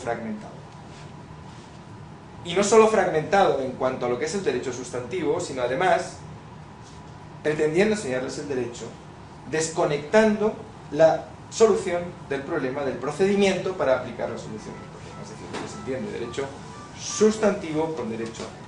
fragmentado. Y no solo fragmentado en cuanto a lo que es el derecho sustantivo, sino además pretendiendo enseñarles el derecho, desconectando la solución del problema del procedimiento para aplicar la solución del problema. Es decir, lo que se entiende derecho sustantivo con derecho adjetivo.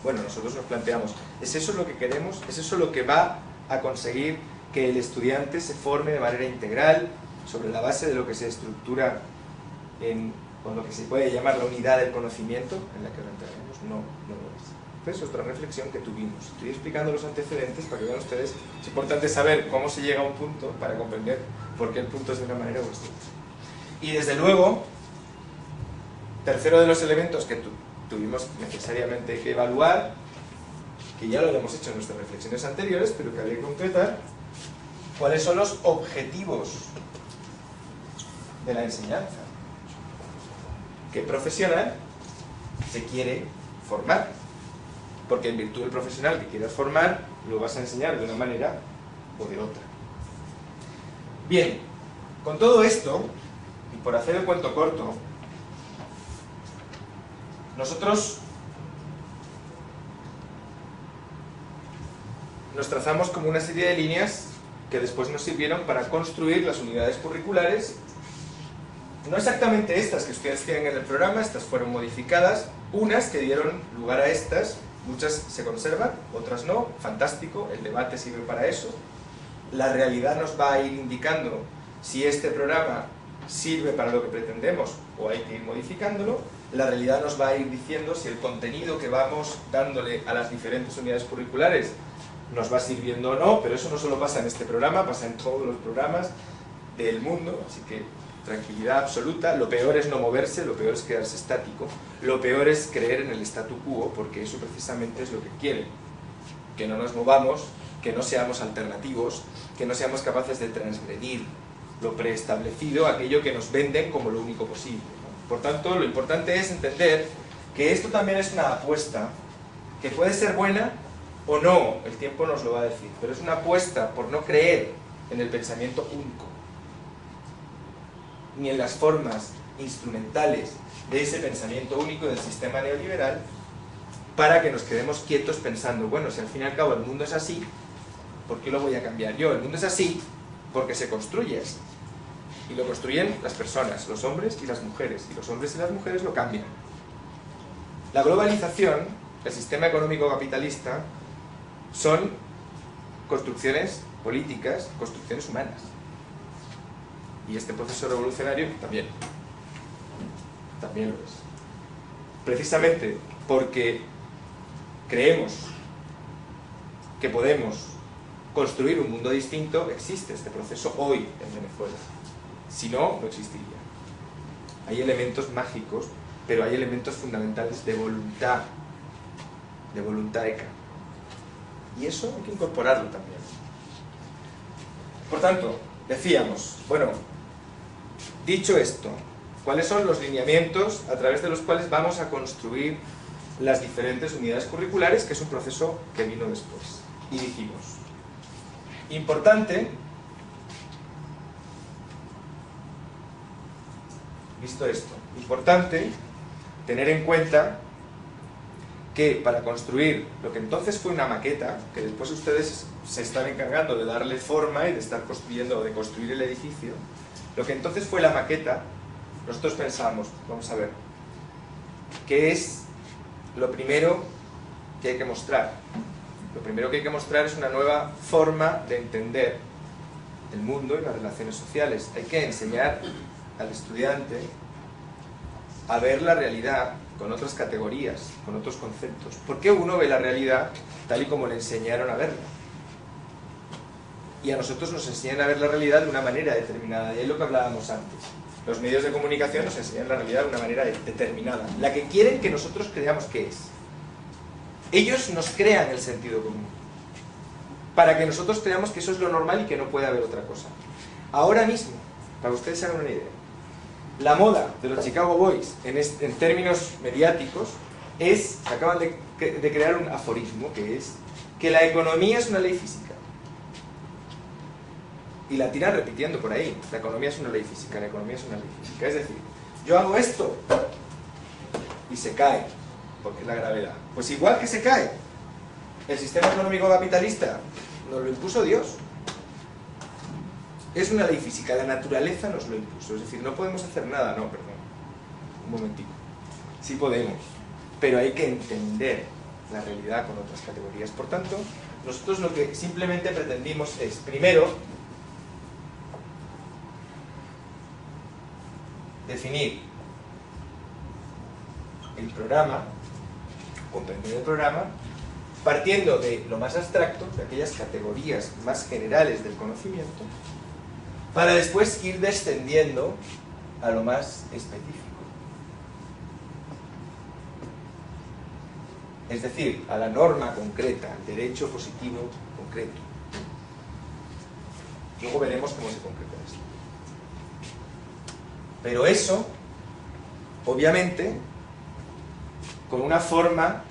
Bueno, nosotros nos planteamos, ¿es eso lo que queremos? ¿Es eso lo que va a conseguir que el estudiante se forme de manera integral sobre la base de lo que se estructura con lo que se puede llamar la unidad del conocimiento, en la que ahora entraremos? No, no lo es. Pues es otra reflexión que tuvimos. Estoy explicando los antecedentes para que vean ustedes. Es importante saber cómo se llega a un punto para comprender por qué el punto es de una manera u otra. Y desde luego, tercero de los elementos que tuvimos necesariamente que evaluar, que ya lo habíamos hecho en nuestras reflexiones anteriores, pero que habría que concretar, cuáles son los objetivos de la enseñanza. ¿Qué profesional se quiere formar? Porque en virtud del profesional que quieras formar, lo vas a enseñar de una manera o de otra. Bien, con todo esto, y por hacer el cuento corto, nosotros nos trazamos como una serie de líneas que después nos sirvieron para construir las unidades curriculares. No exactamente estas que ustedes tienen en el programa, estas fueron modificadas, unas que dieron lugar a estas, muchas se conservan, otras no, fantástico, el debate sirve para eso. La realidad nos va a ir indicando si este programa sirve para lo que pretendemos o hay que ir modificándolo. La realidad nos va a ir diciendo si el contenido que vamos dándole a las diferentes unidades curriculares nos va sirviendo o no, pero eso no solo pasa en este programa, pasa en todos los programas del mundo, así que tranquilidad absoluta. Lo peor es no moverse, lo peor es quedarse estático, lo peor es creer en el statu quo, porque eso precisamente es lo que quieren, que no nos movamos, que no seamos alternativos, que no seamos capaces de transgredir lo preestablecido, aquello que nos venden como lo único posible, ¿no? Por tanto, lo importante es entender que esto también es una apuesta, que puede ser buena o no, el tiempo nos lo va a decir, pero es una apuesta por no creer en el pensamiento único, ni en las formas instrumentales de ese pensamiento único del sistema neoliberal, para que nos quedemos quietos pensando, bueno, si al fin y al cabo el mundo es así, ¿por qué lo voy a cambiar yo? El mundo es así porque se construye así. Y lo construyen las personas, los hombres y las mujeres, y los hombres y las mujeres lo cambian. La globalización, el sistema económico capitalista, son construcciones políticas, construcciones humanas. Y este proceso revolucionario también lo es. Precisamente porque creemos que podemos construir un mundo distinto, existe este proceso hoy en Venezuela. Si no, no existiría. Hay elementos mágicos, pero hay elementos fundamentales de voluntad ECA. Y eso hay que incorporarlo también. Por tanto, decíamos, bueno, dicho esto, ¿cuáles son los lineamientos a través de los cuales vamos a construir las diferentes unidades curriculares, que es un proceso que vino después? Y dijimos, importante, visto esto, importante tener en cuenta que para construir lo que entonces fue una maqueta, que después ustedes se están encargando de darle forma y de estar construyendo o de construir el edificio, lo que entonces fue la maqueta, nosotros pensamos, vamos a ver, ¿qué es lo primero que hay que mostrar? Lo primero que hay que mostrar es una nueva forma de entender el mundo y las relaciones sociales. Hay que enseñar al estudiante a ver la realidad con otras categorías, con otros conceptos. ¿Por qué uno ve la realidad tal y como le enseñaron a verla? Y a nosotros nos enseñan a ver la realidad de una manera determinada, y es lo que hablábamos antes. Los medios de comunicación nos enseñan la realidad de una manera determinada, la que quieren que nosotros creamos que es. Ellos nos crean el sentido común, para que nosotros creamos que eso es lo normal y que no puede haber otra cosa. Ahora mismo, para que ustedes se hagan una idea, la moda de los Chicago Boys en términos mediáticos es, acaban de crear un aforismo que es que la economía es una ley física. Y la tiran repitiendo por ahí, la economía es una ley física, la economía es una ley física. Es decir, yo hago esto y se cae, porque es la gravedad. Pues igual que se cae, el sistema económico capitalista nos lo impuso Dios. Es una ley física, la naturaleza nos lo impuso. Es decir, no podemos hacer nada, no, perdón. Un momentito. Sí podemos, pero hay que entender la realidad con otras categorías. Por tanto, nosotros lo que simplemente pretendimos es, primero, definir el programa, comprender el programa, partiendo de lo más abstracto, de aquellas categorías más generales del conocimiento, para después ir descendiendo a lo más específico. Es decir, a la norma concreta, al derecho positivo concreto. Luego veremos cómo se concreta esto. Pero eso, obviamente, con una forma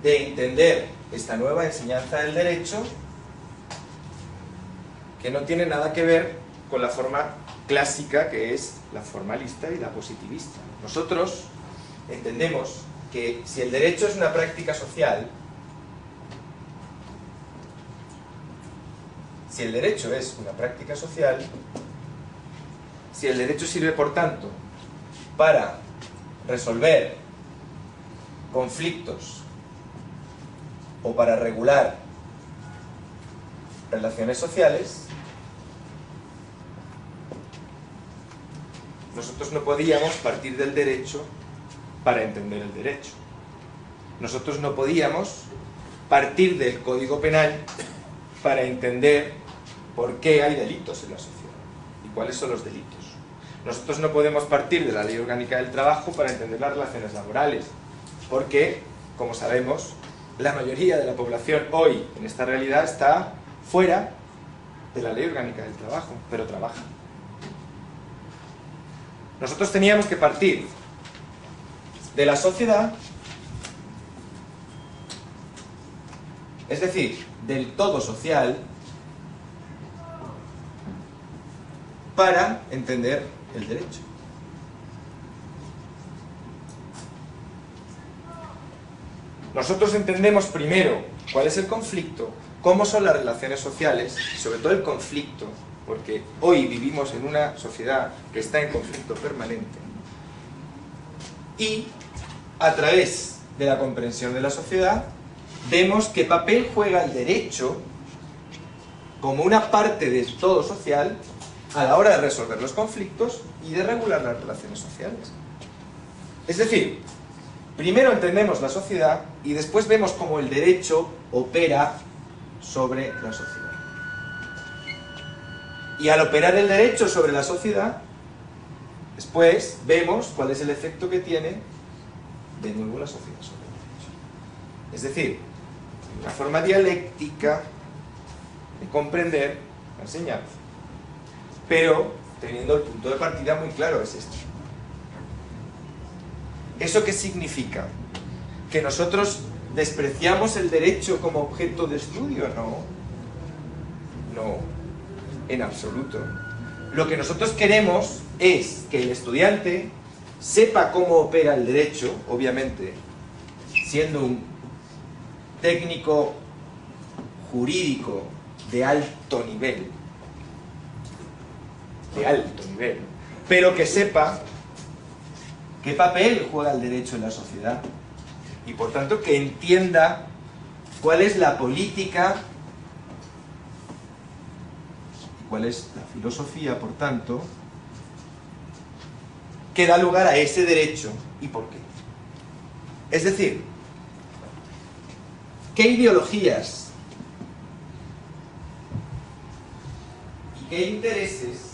de entender esta nueva enseñanza del derecho que no tiene nada que ver con la forma clásica, que es la formalista y la positivista. Nosotros entendemos que si el derecho es una práctica social, si el derecho sirve, por tanto, para resolver conflictos o para regular relaciones sociales, nosotros no podíamos partir del derecho para entender el derecho. Nosotros no podíamos partir del Código Penal para entender por qué hay delitos en la sociedad y cuáles son los delitos. Nosotros no podemos partir de la Ley Orgánica del Trabajo para entender las relaciones laborales, porque, como sabemos, la mayoría de la población hoy en esta realidad está fuera de la Ley Orgánica del Trabajo, pero trabaja. Nosotros teníamos que partir de la sociedad, es decir, del todo social, para entender el derecho. Nosotros entendemos primero cuál es el conflicto, cómo son las relaciones sociales, y sobre todo el conflicto, porque hoy vivimos en una sociedad que está en conflicto permanente, y a través de la comprensión de la sociedad vemos qué papel juega el derecho como una parte del todo social a la hora de resolver los conflictos y de regular las relaciones sociales. Es decir, primero entendemos la sociedad y después vemos cómo el derecho opera sobre la sociedad. Y al operar el derecho sobre la sociedad, después vemos cuál es el efecto que tiene de nuevo la sociedad sobre el derecho. Es decir, una forma dialéctica de comprender la enseñanza, pero teniendo el punto de partida muy claro, es este. ¿Eso qué significa? ¿Que nosotros despreciamos el derecho como objeto de estudio? No, no, en absoluto. Lo que nosotros queremos es que el estudiante sepa cómo opera el derecho, obviamente, siendo un técnico jurídico de alto nivel, pero que sepa qué papel juega el derecho en la sociedad y por tanto que entienda cuál es la política y cuál es la filosofía, por tanto, que da lugar a ese derecho y por qué. Es decir, ¿qué ideologías y qué intereses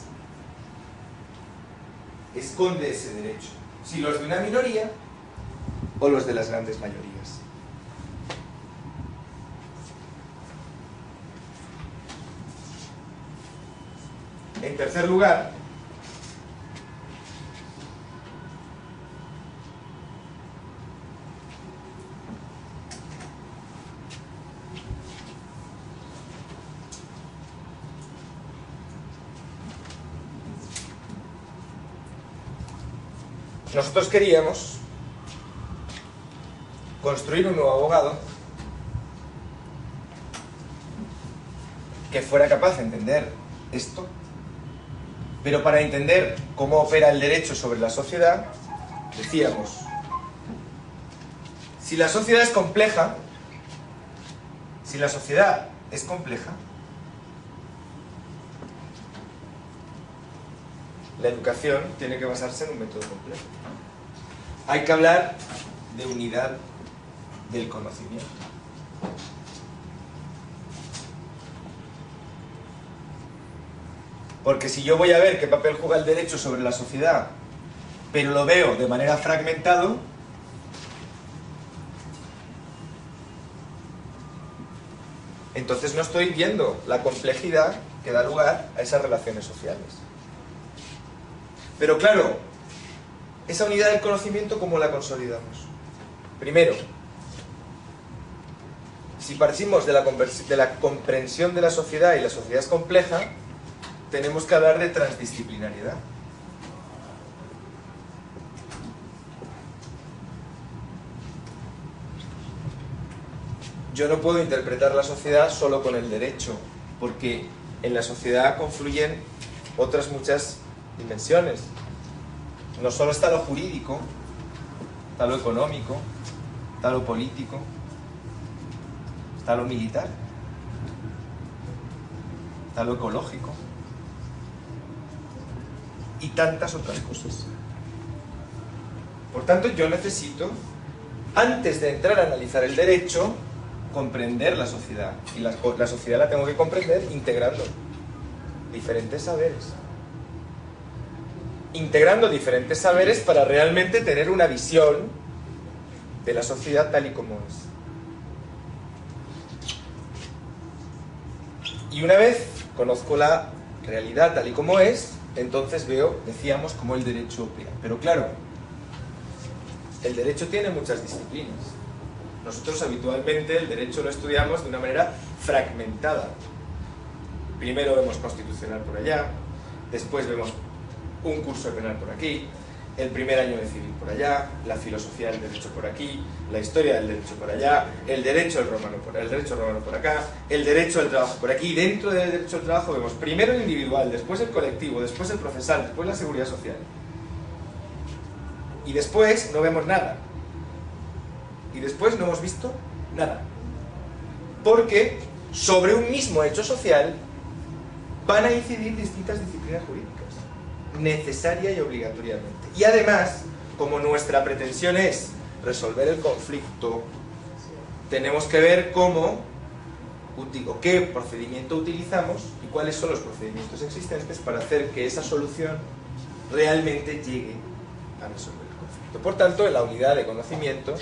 esconde ese derecho? Si los de una minoría o los de las grandes mayorías. En tercer lugar, nosotros queríamos construir un nuevo abogado que fuera capaz de entender esto, pero para entender cómo opera el derecho sobre la sociedad, decíamos, si la sociedad es compleja, la educación tiene que basarse en un método complejo. Hay que hablar de unidad del conocimiento. Porque si yo voy a ver qué papel juega el derecho sobre la sociedad, pero lo veo de manera fragmentado, entonces no estoy viendo la complejidad que da lugar a esas relaciones sociales. Pero claro, esa unidad del conocimiento, ¿cómo la consolidamos? Primero, si partimos de la comprensión de la sociedad y la sociedad es compleja, tenemos que hablar de transdisciplinariedad. Yo no puedo interpretar la sociedad solo con el derecho, porque en la sociedad confluyen otras muchas dimensiones. No solo está lo jurídico, está lo económico, está lo político, está lo militar, está lo ecológico y tantas otras cosas. Por tanto, yo necesito, antes de entrar a analizar el derecho, comprender la sociedad. Y la sociedad la tengo que comprender integrando diferentes saberes. Integrando diferentes saberes para realmente tener una visión de la sociedad tal y como es. Y una vez conozco la realidad tal y como es, entonces veo, decíamos, cómo el derecho opera. Pero claro, el derecho tiene muchas disciplinas. Nosotros habitualmente el derecho lo estudiamos de una manera fragmentada. Primero vemos constitucional por allá, después vemos un curso de penal por aquí, el primer año de civil por allá, la filosofía del derecho por aquí, la historia del derecho por allá, el derecho romano por acá, el derecho del trabajo por aquí. Dentro del derecho del trabajo vemos primero el individual, después el colectivo, después el procesal, después la seguridad social. Y después no vemos nada. Y después no hemos visto nada. Porque sobre un mismo hecho social van a incidir distintas disciplinas jurídicas, necesaria y obligatoriamente. Y además, como nuestra pretensión es resolver el conflicto, tenemos que ver cómo o qué procedimiento utilizamos y cuáles son los procedimientos existentes para hacer que esa solución realmente llegue a resolver el conflicto. Por tanto, en la unidad de conocimiento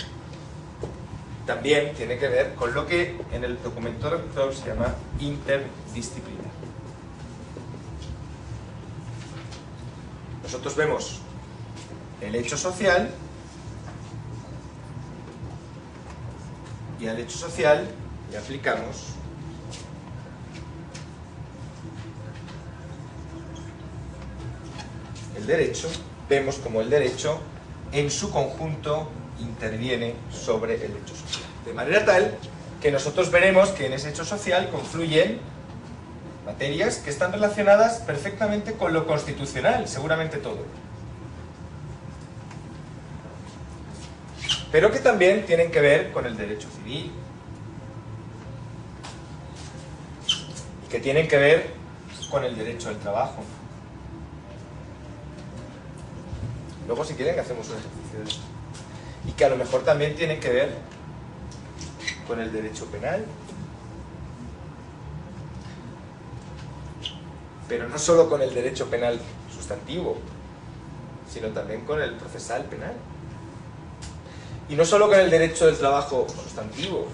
también tiene que ver con lo que en el documento doctor se llama interdisciplinar. Nosotros vemos el hecho social y al hecho social le aplicamos el derecho. Vemos como el derecho en su conjunto interviene sobre el hecho social. De manera tal que nosotros veremos que en ese hecho social confluyen materias que están relacionadas perfectamente con lo constitucional, seguramente todo. Pero que también tienen que ver con el derecho civil, que tienen que ver con el derecho al trabajo. Luego, si quieren, hacemos un ejercicio de esto. Y que a lo mejor también tienen que ver con el derecho penal. Pero no solo con el derecho penal sustantivo, sino también con el procesal penal. Y no solo con el derecho del trabajo sustantivo,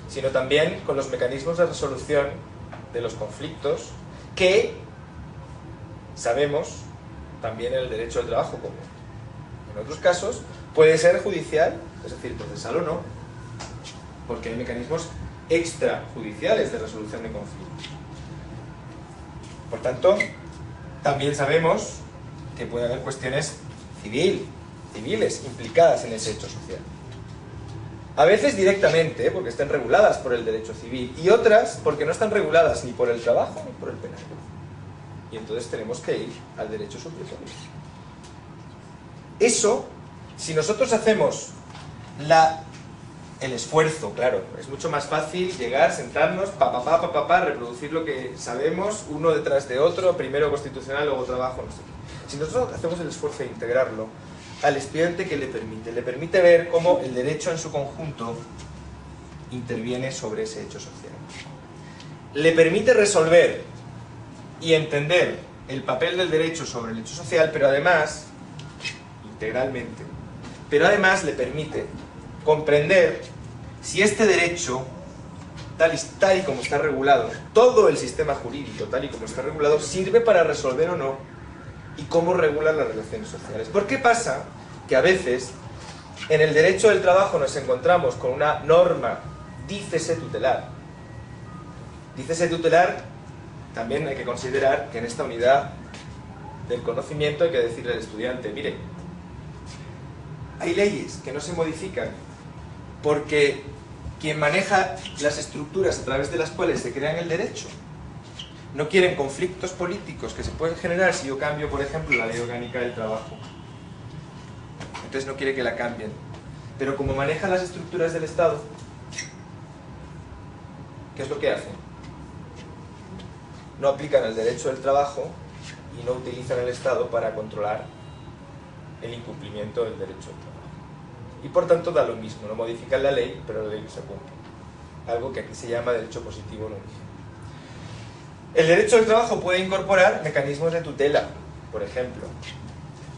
sino también con los mecanismos de resolución de los conflictos que sabemos también en el derecho del trabajo, como en otros casos puede ser judicial, es decir, procesal o no, porque hay mecanismos extrajudiciales de resolución de conflictos. Por tanto, también sabemos que puede haber cuestiones civil, civiles implicadas en ese hecho social. A veces directamente, porque estén reguladas por el derecho civil, y otras porque no están reguladas ni por el trabajo ni por el penal. Y entonces tenemos que ir al derecho supletorio. Eso, si nosotros hacemos el esfuerzo, claro, es mucho más fácil llegar, sentarnos, reproducir lo que sabemos, uno detrás de otro, primero constitucional, luego trabajo, no sé qué. Si nosotros hacemos el esfuerzo de integrarlo, al estudiante, ¿qué le permite? Le permite ver cómo el derecho en su conjunto interviene sobre ese hecho social. Le permite resolver y entender el papel del derecho sobre el hecho social, pero además, integralmente, pero además le permite comprender si este derecho, tal y como está regulado, todo el sistema jurídico tal y como está regulado, sirve para resolver o no, y cómo regulan las relaciones sociales. ¿Por qué pasa que a veces en el derecho del trabajo nos encontramos con una norma, dícese tutelar? Dícese tutelar, también hay que considerar que en esta unidad del conocimiento hay que decirle al estudiante, mire, hay leyes que no se modifican porque quien maneja las estructuras a través de las cuales se crean el derecho no quieren conflictos políticos que se pueden generar si yo cambio, por ejemplo, la ley orgánica del trabajo. Entonces no quiere que la cambien. Pero como manejan las estructuras del Estado, ¿qué es lo que hacen? No aplican el derecho del trabajo y no utilizan el Estado para controlar el incumplimiento del derecho del trabajo. Y por tanto da lo mismo, no modifican la ley, pero la ley no se cumple. Algo que aquí se llama derecho positivo no rígido. El derecho del trabajo puede incorporar mecanismos de tutela, por ejemplo.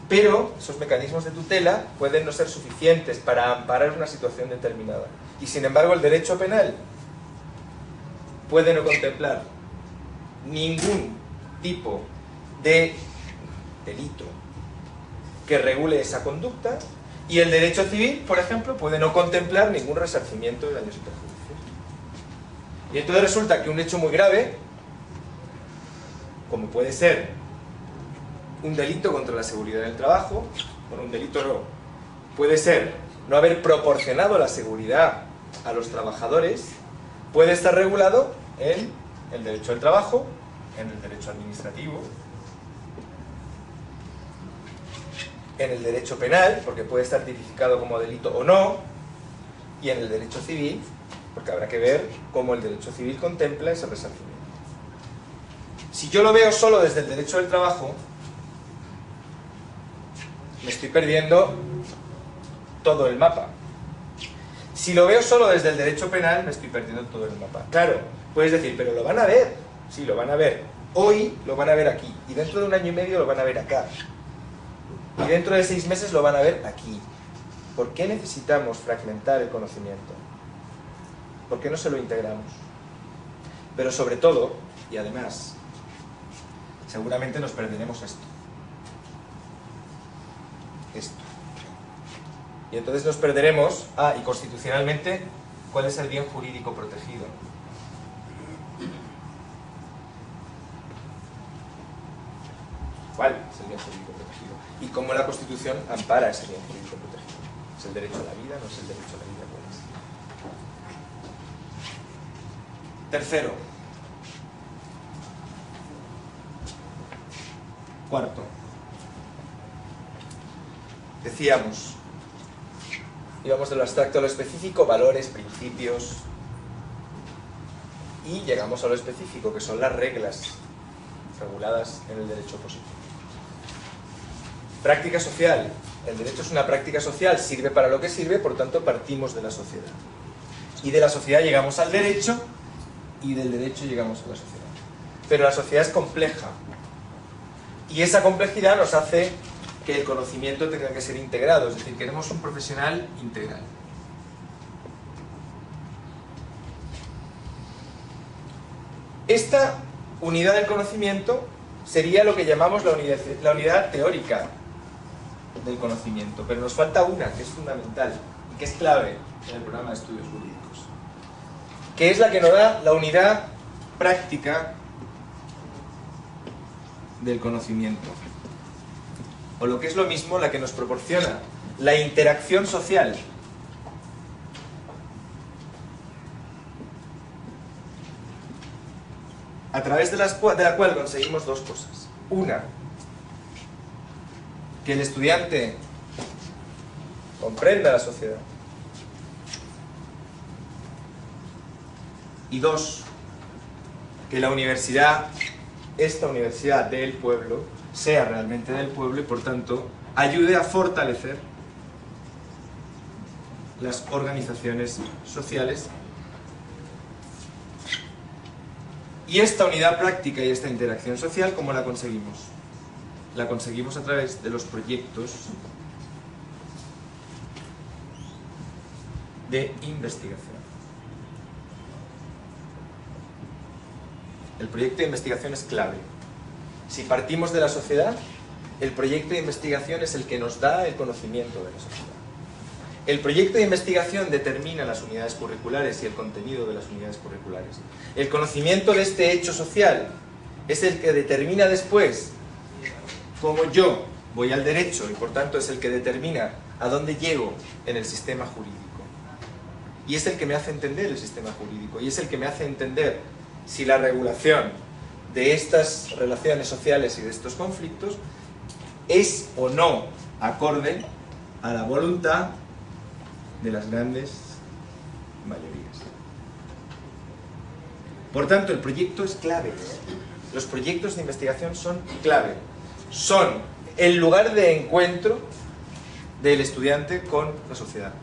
Pero esos mecanismos de tutela pueden no ser suficientes para amparar una situación determinada. Y sin embargo el derecho penal puede no contemplar ningún tipo de delito que regule esa conducta, y el derecho civil, por ejemplo, puede no contemplar ningún resarcimiento de daños y perjuicios. Y entonces resulta que un hecho muy grave, como puede ser un delito contra la seguridad del trabajo, bueno, un delito no, puede ser no haber proporcionado la seguridad a los trabajadores, puede estar regulado en el derecho del trabajo, en el derecho administrativo, en el derecho penal, porque puede estar tipificado como delito o no, y en el derecho civil, porque habrá que ver cómo el derecho civil contempla ese resarcimiento. Si yo lo veo solo desde el derecho del trabajo, me estoy perdiendo todo el mapa. Si lo veo solo desde el derecho penal, me estoy perdiendo todo el mapa. Claro, puedes decir, pero lo van a ver. Sí, lo van a ver. Hoy lo van a ver aquí. Y dentro de 1 año y medio lo van a ver acá. Y dentro de 6 meses lo van a ver aquí. ¿Por qué necesitamos fragmentar el conocimiento? ¿Por qué no se lo integramos? Pero sobre todo, y además, seguramente nos perderemos esto. Y entonces nos perderemos, y constitucionalmente, ¿cuál es el bien jurídico protegido? ¿Cuál es el bien jurídico protegido? Y cómo la Constitución ampara ese bien jurídico protegido. ¿Es el derecho a la vida? ¿No es el derecho a la vida? ¿Cuál es? Tercero. Cuarto. Decíamos, íbamos de lo abstracto a lo específico, valores, principios, y llegamos a lo específico, que son las reglas reguladas en el derecho positivo. Práctica social. El derecho es una práctica social, sirve para lo que sirve, por tanto partimos de la sociedad. Y de la sociedad llegamos al derecho, y del derecho llegamos a la sociedad. Pero la sociedad es compleja, y esa complejidad nos hace que el conocimiento tenga que ser integrado, es decir, queremos un profesional integral. Esta unidad del conocimiento sería lo que llamamos la unidad teórica del conocimiento, pero nos falta una que es fundamental y que es clave en el programa de estudios jurídicos, que es la que nos da la unidad práctica del conocimiento, o lo que es lo mismo, la que nos proporciona la interacción social. A través de la cual conseguimos dos cosas. Una, que el estudiante comprenda la sociedad. Y dos, que la universidad, esta universidad del pueblo, sea realmente del pueblo y por tanto ayude a fortalecer las organizaciones sociales. Y esta unidad práctica y esta interacción social, ¿cómo la conseguimos? La conseguimos a través de los proyectos de investigación. El proyecto de investigación es clave. Si partimos de la sociedad, el proyecto de investigación es el que nos da el conocimiento de la sociedad. El proyecto de investigación determina las unidades curriculares y el contenido de las unidades curriculares. El conocimiento de este hecho social es el que determina después cómo yo voy al derecho y por tanto es el que determina a dónde llego en el sistema jurídico. Y es el que me hace entender el sistema jurídico y es el que me hace entender si la regulación de estas relaciones sociales y de estos conflictos es o no acorde a la voluntad de las grandes mayorías. Por tanto, el proyecto es clave. Los proyectos de investigación son clave. Son el lugar de encuentro del estudiante con la sociedad.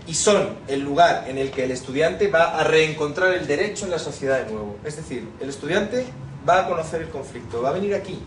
Y son el lugar en el que el estudiante va a reencontrar el derecho en la sociedad de nuevo. Es decir, el estudiante va a conocer el conflicto, va a venir aquí